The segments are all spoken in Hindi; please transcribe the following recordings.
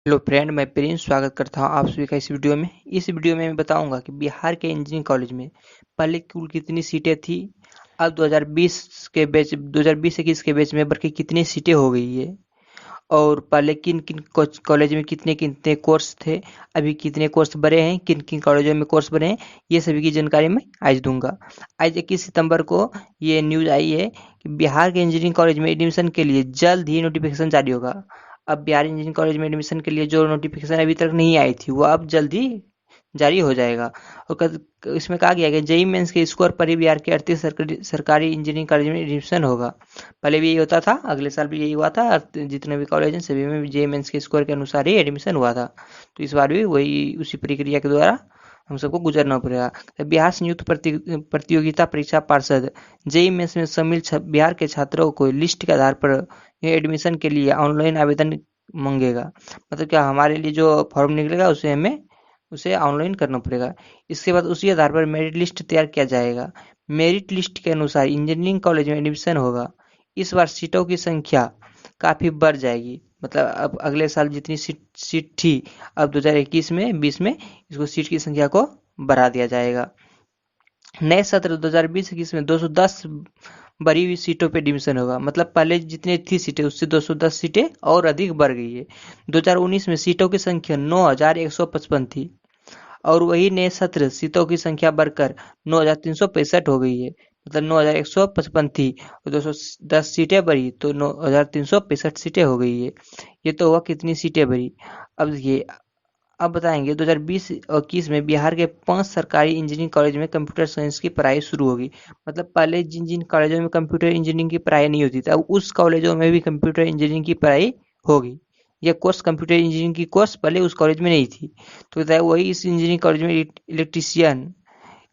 हेलो फ्रेंड, मैं प्रिंस स्वागत करता हूं आप सभी का इस वीडियो में। इस वीडियो में मैं बताऊंगा कि बिहार के इंजीनियरिंग कॉलेज में पहले कुल कितनी सीटें थी, अब 2020 के बैच 2020-21 के बैच में बढ़ के कितनी सीटें हो गई है, और पहले किन किन कॉलेज में कितने कितने कोर्स थे, अभी कितने कोर्स बने हैं, किन किन कॉलेजों में कोर्स बने हैं, ये सभी की जानकारी मैं आज दूंगा। आज 21 सितंबर को ये न्यूज़ आई है कि बिहार के इंजीनियरिंग कॉलेज में एडमिशन के लिए जल्द ही नोटिफिकेशन जारी होगा। अब बिहार इंजीनियरिंग कॉलेज में एडमिशन के लिए जो नोटिफिकेशन अभी तक नहीं आई थी वो अब जल्द ही जारी हो जाएगा। और इसमें कहा गया कि जेई मेंस के स्कोर पर ही बिहार के 38 सरकारी इंजीनियरिंग कॉलेज में एडमिशन होगा। पहले भी यही होता था, अगले साल भी यही हुआ था, और जितने भी कॉलेज हैं सभी में जेई मेंस के स्कोर के अनुसार ही एडमिशन हुआ था। तो इस बार भी वही उसी प्रक्रिया के द्वारा हम सबको गुजरना पड़ेगा। तो बिहार संयुक्त प्रतियोगिता परीक्षा पार्षद जेई मेंस में शामिल बिहार के छात्रों को लिस्ट के आधार पर एडमिशन के लिए ऑनलाइन आवेदन मांगेगा। मतलब क्या, हमारे लिए जो फॉर्म निकलेगा उसे ऑनलाइन करना पड़ेगा। इसके बाद उसी आधार पर मेरिट लिस्ट तैयार किया जाएगा। मेरिट लिस्ट के अनुसार इंजीनियरिंग कॉलेज में एडमिशन होगा। इस बार सीटों की संख्या काफ़ी बढ़ जाएगी। मतलब अब अगले साल जितनी सीट थी, अब 2021 में 20 में इसको सीट की संख्या को बढ़ा दिया जाएगा। नए सत्र 2020-21 में 210 बढ़ी हुई सीटों पे एडमिशन होगा। मतलब पहले जितनी थी सीटें उससे 210 सीटें और अधिक बढ़ गई है। 2019 में सीटों की संख्या 9,155 थी, और वही नए सत्र सीटों की संख्या बढ़कर 9,365 हो गई है। मतलब 9,155 थी और 210 सीटें बढ़ी तो 9,365 सीटें हो गई है। ये तो हुआ कितनी सीटें बढ़ी। अब देखिए, अब बताएंगे 2020 और 21 में बिहार के 5 सरकारी इंजीनियरिंग कॉलेज में कंप्यूटर साइंस की पढ़ाई शुरू होगी। मतलब पहले जिन जिन कॉलेजों में कंप्यूटर इंजीनियरिंग की पढ़ाई नहीं होती थी, अब उस कॉलेजों में भी कंप्यूटर इंजीनियरिंग की पढ़ाई होगी। यह कोर्स कंप्यूटर इंजीनियरिंग की कोर्स पहले उस कॉलेज में नहीं थी। तो बताया वही इस इंजीनियरिंग कॉलेज में इलेक्ट्रीशियन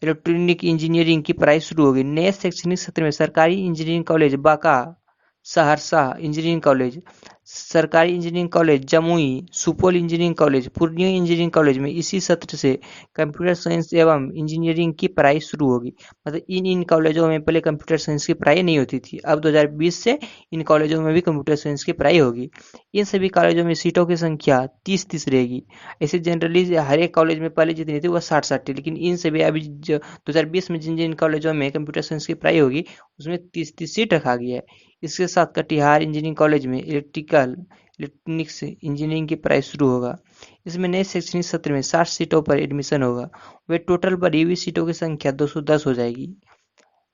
इलेक्ट्रॉनिक इंजीनियरिंग की पढ़ाई शुरू होगी। नए शैक्षणिक सत्र में सरकारी engineering college Banka, Saharsa engineering college, सरकारी engineering college Jamui, Supaul engineering college, Purnia engineering college में इसी सत्र से कंप्यूटर साइंस एवं इंजीनियरिंग की पढ़ाई शुरू होगी। मतलब इन इन कॉलेजों में पहले कंप्यूटर साइंस की पढ़ाई नहीं होती थी, अब 2020 से इन कॉलेजों में भी कंप्यूटर साइंस की पढ़ाई होगी। इन सभी कॉलेजों में सीटों की संख्या 30-30 रहेगी। ऐसे जनरली हर एक कॉलेज में पहले जितनी थी वह 60-60 थी, लेकिन इन सभी अभी जो 2020 में जिन जिन कॉलेजों में कंप्यूटर साइंस की पढ़ाई होगी उसमें 30-30 सीट रखा गया है। इसके साथ कटिहार इंजीनियरिंग कॉलेज में इलेक्ट्रॉनिक्स इंजीनियरिंग की पढ़ाई शुरू होगा। इसमें नए शैक्षणिक सत्र में 60 सीटों पर एडमिशन होगा। वे टोटल बढ़ी हुई सीटों की संख्या 210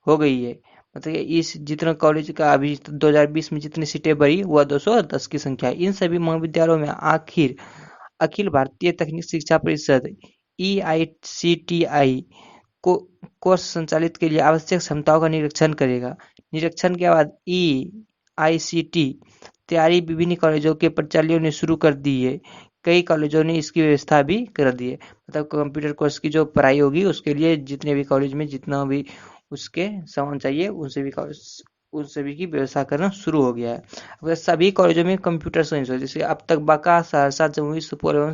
हो गई है। मतलब इस जितना कॉलेज का अभी 2020 में जितनी सीटें बढ़ी वह 210 की संख्या है। इन सभी महाविद्यालयों में अखिल भारतीय तकनीक शिक्षा परिषद EICTI को कोर्स संचालित के लिए आवश्यक क्षमताओं का निरीक्षण करेगा। निरीक्षण के बाद EICT तैयारी विभिन्न कॉलेजों के प्राचार्यों ने शुरू कर दी है। कई कॉलेजों ने इसकी व्यवस्था भी कर दी है। मतलब कंप्यूटर कोर्स की जो पढ़ाई होगी उसके लिए जितने भी कॉलेज में जितना भी उसके सामान चाहिए उन सभी की व्यवस्था करना शुरू हो गया है। अगर सभी कॉलेजों में कंप्यूटर साइंस हो, जैसे अब तक बांका, सहरसा, जमुई, सुपौल एवं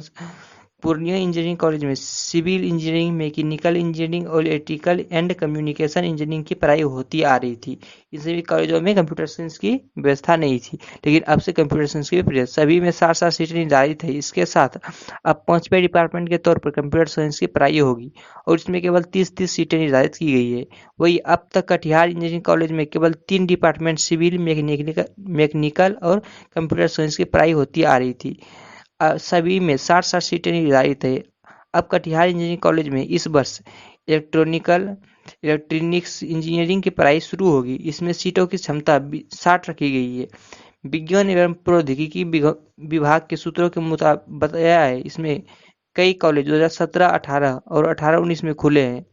पूर्णिया इंजीनियरिंग कॉलेज में सिविल इंजीनियरिंग, मैकेनिकल इंजीनियरिंग और इलेक्ट्रिकल एंड कम्युनिकेशन इंजीनियरिंग की पढ़ाई होती आ रही थी। इन सभी कॉलेजों में कंप्यूटर साइंस की व्यवस्था नहीं थी, लेकिन अब से कंप्यूटर साइंस की भी सभी में 60-60 सीटें निर्धारित है। इसके साथ अब 5वें डिपार्टमेंट के तौर पर कंप्यूटर साइंस की पढ़ाई होगी, और इसमें केवल 30-30 सीटें निर्धारित की गई है। वही अब तक कटिहार इंजीनियरिंग कॉलेज में केवल 3 डिपार्टमेंट सिविल, मैकेनिकल और कंप्यूटर साइंस की पढ़ाई होती आ रही थी। सभी में 60-60 सीटें निर्धारित है। अब कटिहार इंजीनियरिंग कॉलेज में इस वर्ष इलेक्ट्रॉनिक्स इंजीनियरिंग की पढ़ाई शुरू होगी। इसमें सीटों की क्षमता 60 रखी गई है। विज्ञान एवं प्रौद्योगिकी विभाग के सूत्रों के मुताबिक बताया है, इसमें कई कॉलेज 2017-18 और 18-19 में खुले हैं।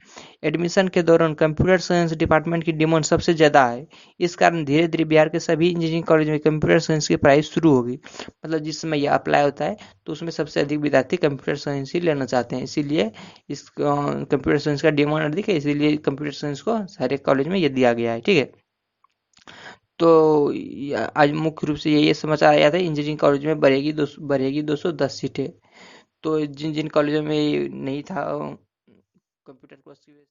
एडमिशन के दौरान कंप्यूटर साइंस डिपार्टमेंट की डिमांड सबसे ज़्यादा है। इस कारण धीरे धीरे बिहार के सभी इंजीनियरिंग कॉलेज में कंप्यूटर साइंस की पढ़ाई शुरू होगी। मतलब जिस समय यह अप्लाई होता है तो उसमें सबसे अधिक विद्यार्थी कंप्यूटर साइंस ही लेना चाहते हैं, इसीलिए इस कंप्यूटर साइंस का डिमांड अधिक है, इसीलिए कंप्यूटर साइंस को सारे कॉलेज में ये दिया गया है। ठीक है, तो आज मुख्य रूप से ये समाचार आया था, इंजीनियरिंग कॉलेज में बढ़ेगी 210 सीटें। तो जिन जिन कॉलेजों में नहीं था कंप्यूटर कोर्स की